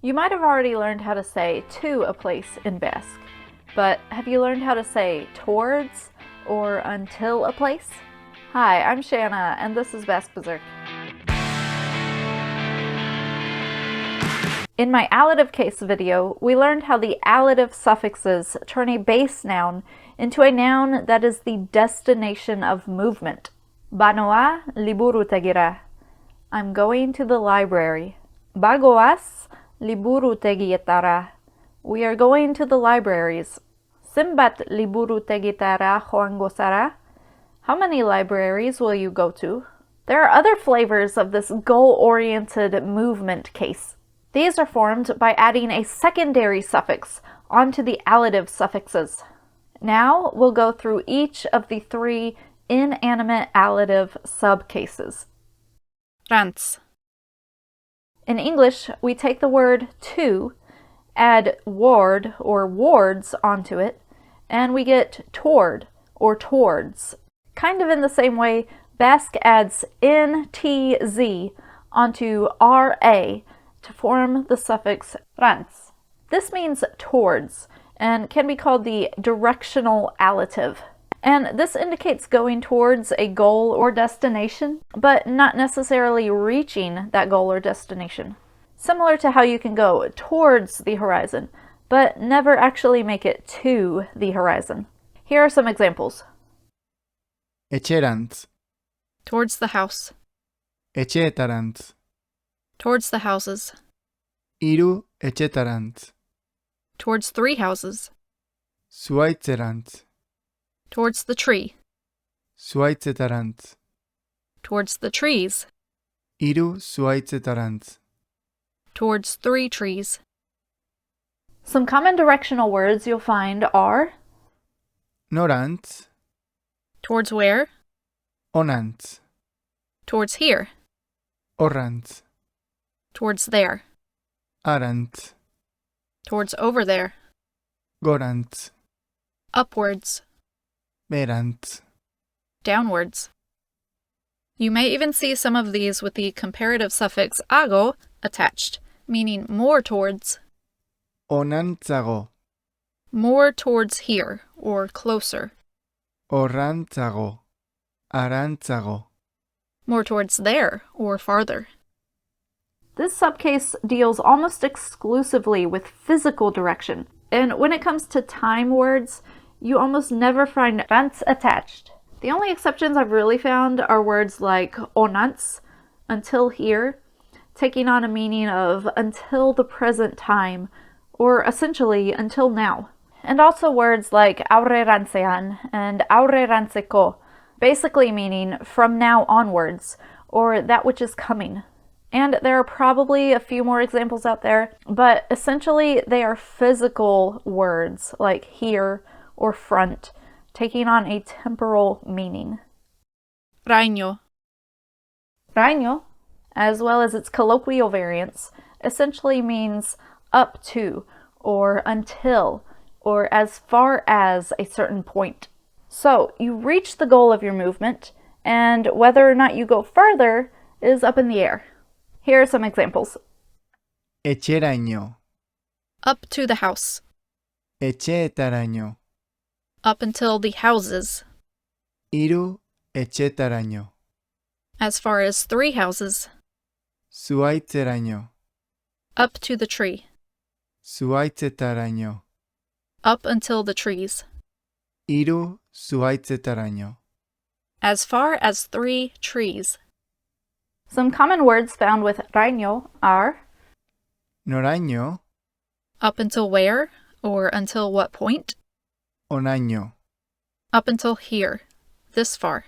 You might have already learned how to say to a place in Basque, but have you learned how to say towards or until a place? Hi, I'm Shanna, and this is Basque Berserk. In my allative case video, we learned how the allative suffixes turn a base noun into a noun that is the destination of movement. Banoa liburutegira. I'm going to the library. Bagoas liburutegietara. We are going to the libraries. Simbat liburutegitara joangosara. How many libraries will you go to? There are other flavors of this goal-oriented movement case. These are formed by adding a secondary suffix onto the allative suffixes. Now we'll go through each of the three inanimate allative subcases. RANTZ. In English, we take the word to, add ward or wards onto it, and we get toward or towards. Kind of in the same way, Basque adds ntz onto ra to form the suffix RANTZ. This means towards and can be called the directional allative. And this indicates going towards a goal or destination, but not necessarily reaching that goal or destination. Similar to how you can go towards the horizon, but never actually make it to the horizon. Here are some examples. Etxerantz, Towards the house. etxeetarantz, Towards the houses. hiru etxeetarantz, Towards 3 houses. zuhaitzerantz, Towards the tree. zuhaitzetarantz, Towards the trees. hiru zuhaitzetarantz. Towards 3 trees. Some common directional words you'll find are Norantz, Towards where? honantz, Towards here. horrantz, Towards there. harantz, Towards over there. gorantz, Upwards. berantz. Downwards. You may even see some of these with the comparative suffix ago attached, meaning more towards. Honantzago, More towards here, or closer. horrantzago, harantzago. More towards there, or farther. This subcase deals almost exclusively with physical direction, and when it comes to time words, you almost never find RANTZ attached. The only exceptions I've really found are words like onantz, until here, taking on a meaning of until the present time, or essentially until now. And also words like aurrerantzean and aurrerantzeko, basically meaning from now onwards, or that which is coming. And there are probably a few more examples out there, but essentially they are physical words like here or front, taking on a temporal meaning. RAINO. RAINO, as well as its colloquial variants, essentially means up to, or until, or as far as a certain point. So you reach the goal of your movement, and whether or not you go further is up in the air. Here are some examples. Etxeraino, Up to the house. etxeetaraino, Up until the houses. hiru etxeetaraino, As far as 3 houses. zuhaitzeraino, Up to the tree. zuhaitzetaraino, Up until the trees. hiru zuhaitzetaraino. As far as 3 trees. Some common words found with RAINO are Noraino, Up until where, or until what point? honaino, Up until here, this far.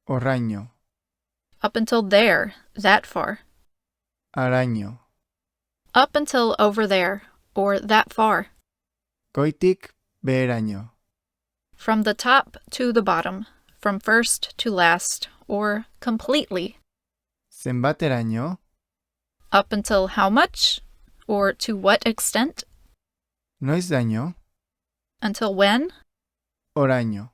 horraino, Up until there, that far. haraino. Up until over there, or that far. Goitik beheraino, From the top to the bottom, from first to last, or completely. zenbateraino, Up until how much, or to what extent? noizderaino, Until when? oraino.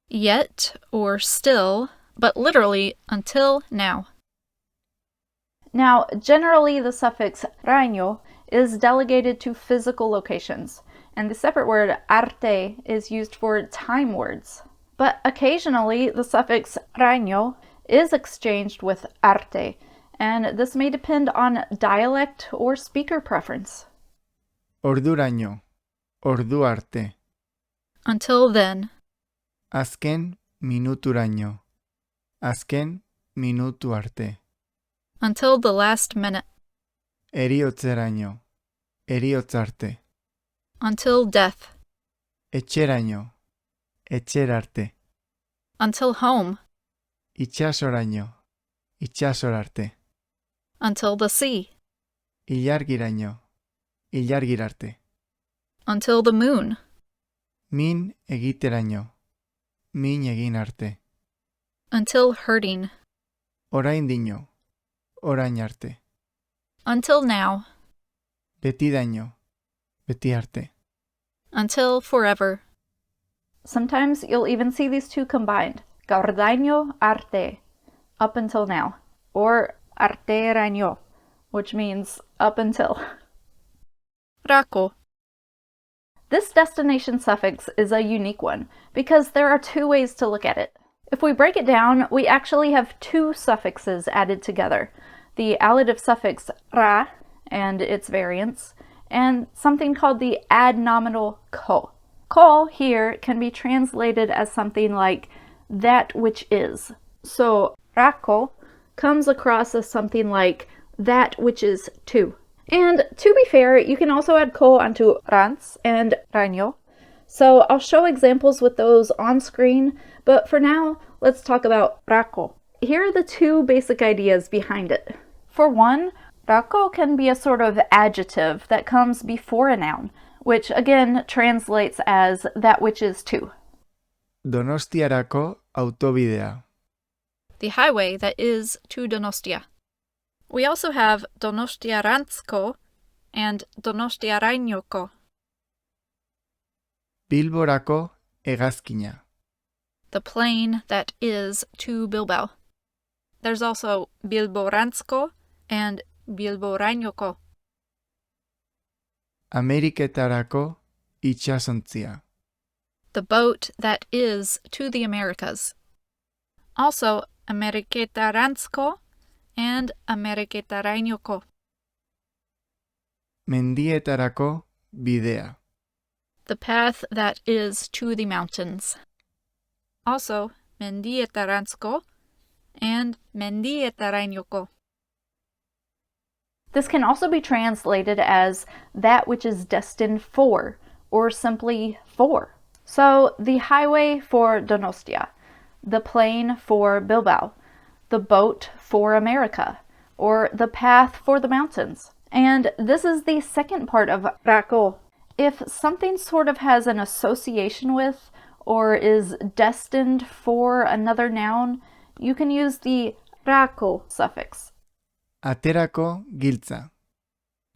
Yet, or still, but literally until now. Now, generally the suffix RAINO is delegated to physical locations, and the separate word arte is used for time words. But occasionally, the suffix RAINO is exchanged with arte, and this may depend on dialect or speaker preference. Orduraino, ordu arte. Until then. Azken minuturaino. Azken minutu arte. Until the last minute. Heriotzeraino. Heriotz arte. Until death. Etxeraino. Etxer arte. Until home. Itxasoraino. Itxasor arte. Until the sea. Ilargiraino. Ilargir arte. Until the moon. Min egiteraino. Min egin arte. Until hurting. Oraindino. Orain arte. Until now. Betidaino. Beti arte. Until forever. Sometimes you'll even see these two combined. Gaurdaino arte, up until now. Or arteraino, which means up until. RAKO. This destination suffix is a unique one because there are two ways to look at it. If we break it down, we actually have two suffixes added together. The allative suffix ra and its variants, and something called the adnominal ko. Ko here can be translated as something like that which is. So RAKO comes across as something like that which is two. And to be fair, you can also add ko onto RANTZ and RAINO. So I'll show examples with those on screen, but for now, let's talk about RAKO. Here are the two basic ideas behind it. For one, RAKO can be a sort of adjective that comes before a noun, which again translates as that which is two. Donostiarako autobidea. The highway that is to Donostia. We also have Donostiarantzko and Donostiarainoko. Bilborako hegazkina. The plane that is to Bilbao. There's also Bilborantzko and Bilborainoko. Ameriketarako itsasontzia. The boat that is to the Americas. Also Ameriketarantzko and Ameriketarainoko. Mendietarako bidea. The path that is to the mountains. Also Mendietarantzko and Mendietarainoko. This can also be translated as that which is destined for, or simply for. So the highway for Donostia, the plane for Bilbao, the boat for America, or the path for the mountains. And this is the second part of RAKO. If something sort of has an association with or is destined for another noun, you can use the RAKO suffix. Aterako giltza.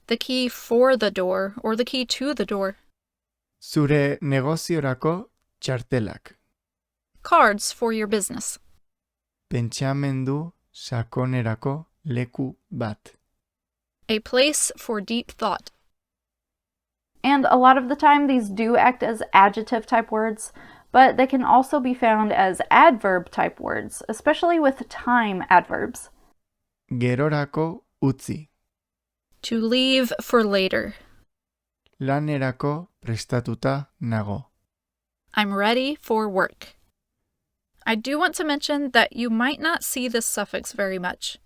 The key for the door or the key to the door. Zure negoziorako txartelak. Cards for your business. Pentsamendu sakonerako leku bat. A place for deep thought. And a lot of the time these do act as adjective type words, but they can also be found as adverb type words, especially with time adverbs. Gerorako utzi. To leave for later. Lanerako prestatuta nago. I'm ready for work. I do want to mention that you might not see this suffix very much.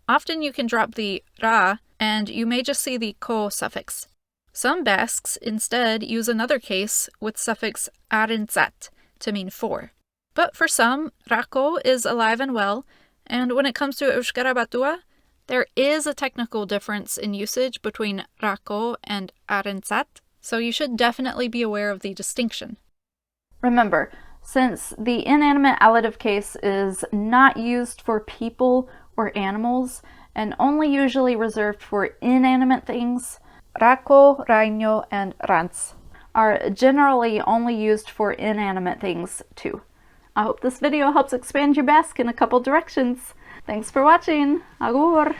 Often you can drop the ra and you may just see the ko suffix. Some Basques instead use another case with suffix RANTZ to mean for. But for some, RAKO is alive and well, and when it comes to Euskara Batua, there is a technical difference in usage between RAKO and RANTZ, so you should definitely be aware of the distinction. Remember, since the inanimate allative case is not used for people or animals, and only usually reserved for inanimate things, RAKO, RAINO, and RANTZ are generally only used for inanimate things too. I hope this video helps expand your Basque in a couple directions. Thanks for watching. Agur!